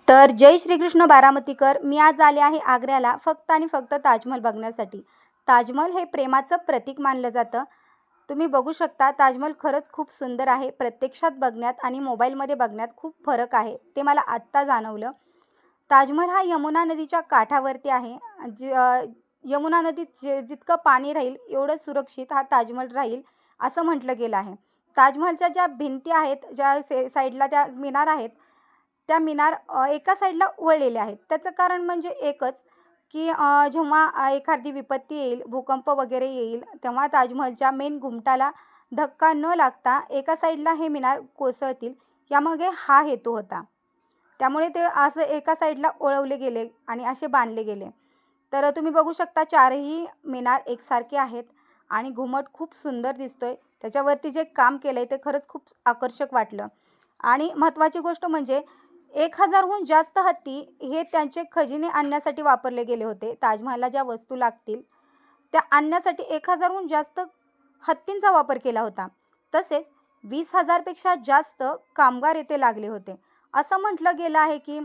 तर जय श्रीकृष्ण बारामतीकर, मी आज आले आहे आग्र्याला फक्त आणि फक्त ताजमहल बघण्यासाठी। ताजमहल हे प्रेमाचं प्रतीक मानलं जातं। तुम्ही बघू शकता ताजमहल खरंच खूप सुंदर आहे। प्रत्यक्षात बघण्यात आणि मोबाईलमध्ये बघण्यात खूप फरक आहे, ते मला आत्ता जाणवलं। ताजमहल हा यमुना नदीच्या काठावरती आहे। यमुना नदीत जितकं पाणी राहील एवढं सुरक्षित हा ताजमहल राहील असं म्हटलं गेलं आहे। ताजमहलच्या ज्या भिंती आहेत, ज्या साईडला त्या मिनार आहेत, त्या मिनार एका साईडला वळलेल्या आहेत। त्याचं कारण म्हणजे एकच की जेव्हा एखादी विपत्ती येईल, भूकंप वगैरे येईल, तेव्हा ताजमहलच्या मेन घुमटाला धक्का न लागता एका साईडला हे मिनार कोसळतील, यामागे हा हेतू होता। त्यामुळे ते असं एका साईडला वळवले गेले आणि असे बांधले गेले। तर तुम्ही बघू शकता चारही मिनार एकसारखे आहेत आणि घुमट खूप सुंदर दिसतोय। त्याच्यावरती जे काम केलंय ते खरंच खूप आकर्षक वाटलं। आणि महत्त्वाची गोष्ट म्हणजे 1000हून जास्त हत्ती हे त्यांचे खजिने आणण्यासाठी वापरले गेले होते। ताजमहलला ज्या वस्तू लागतील त्या आणण्यासाठी 1000हून जास्त हत्तींचा वापर केला होता। तसेच 20,000 पेक्षा जास्त कामगार येथे लागले होते। असं म्हटलं गेलं आहे की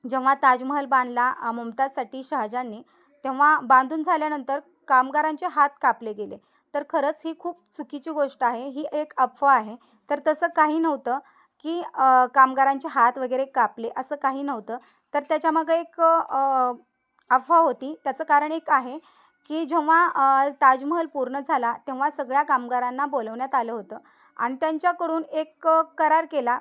जेव्हा ताजमहल बांधला मुमताजसाठी शहाजहानने, तेव्हा बांधून झाल्यानंतर कामगारांचे हात कापले गेले। तर खरंच ही खूप चुकीची गोष्ट आहे, ही एक अफवा आहे। तर तसं काही नव्हतं की कामगारांचे हात वगैरे कापले, असं काही नव्हतं। तर त्याच्यामागे एक अफवा होती। त्याचं कारण एक आहे की जेव्हा ताजमहल पूर्ण झाला तेव्हा सगळ्या कामगारांना बोलवण्यात आलं होतं आणि त्यांच्याकडून एक करार केला,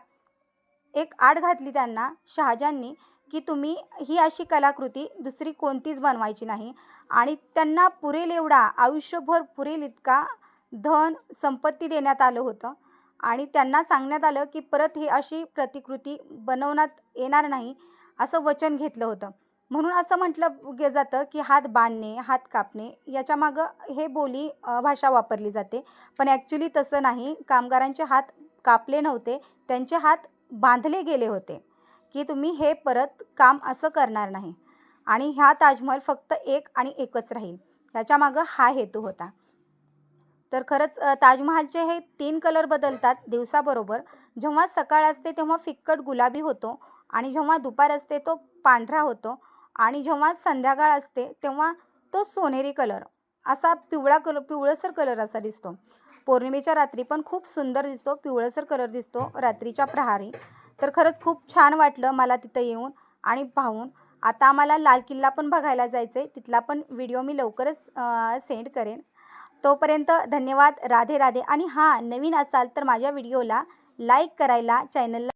एक आड घातली त्यांना शहाजहाननी की तुम्ही ही अशी कलाकृती दुसरी कोणतीच बनवायची नाही आणि त्यांना पुरेल एवढा, आयुष्यभर पुरेल इतका धन संपत्ती देण्यात आलं होतं आणि त्यांना सांगण्यात आलं की परत ही अशी प्रतिकृती बनवण्यात येणार नाही, असं वचन घेतलं होतं। म्हणून असं म्हटलं जातं की हात बांधणे, हात कापणे याच्यामागं हे बोली भाषा वापरली जाते। पण ॲक्च्युली तसं नाही, कामगारांचे हात कापले नव्हते, त्यांचे हात बांधले गेले होते की तुम्ही हे परत काम असं करणार नाही आणि हा ताजमहल फक्त एक आणि एकच राहील, याच्यामागं हा हेतू होता। तर खरंच ताजमहलचे हे 3 कलर बदलतात दिवसाबरोबर। जेव्हा सकाळ असते तेव्हा फिक्कट गुलाबी होतो आणि जेव्हा दुपार असते तो पांढरा होतो आणि जेव्हा संध्याकाळ असते तेव्हा तो सोनेरी कलर असा पिवळसर कलर असा दिसतो। पौर्णिमेच्या रात्री पण खूप सुंदर दिसतो, पिवळसर कलर दिसतो रात्रीच्या प्रहारी। तर खरंच खूप छान वाटलं मला तिथं येऊन आणि पाहून। आता आम्हाला लाल किल्ला पण बघायला जायचं आहे, तिथला पण व्हिडिओ मी लवकरच सेंड करेन। तोपर्यंत धन्यवाद, राधे राधे। आणि हां, नवीन असाल तर माझ्या व्हिडिओला लाईक करायला, चॅनलला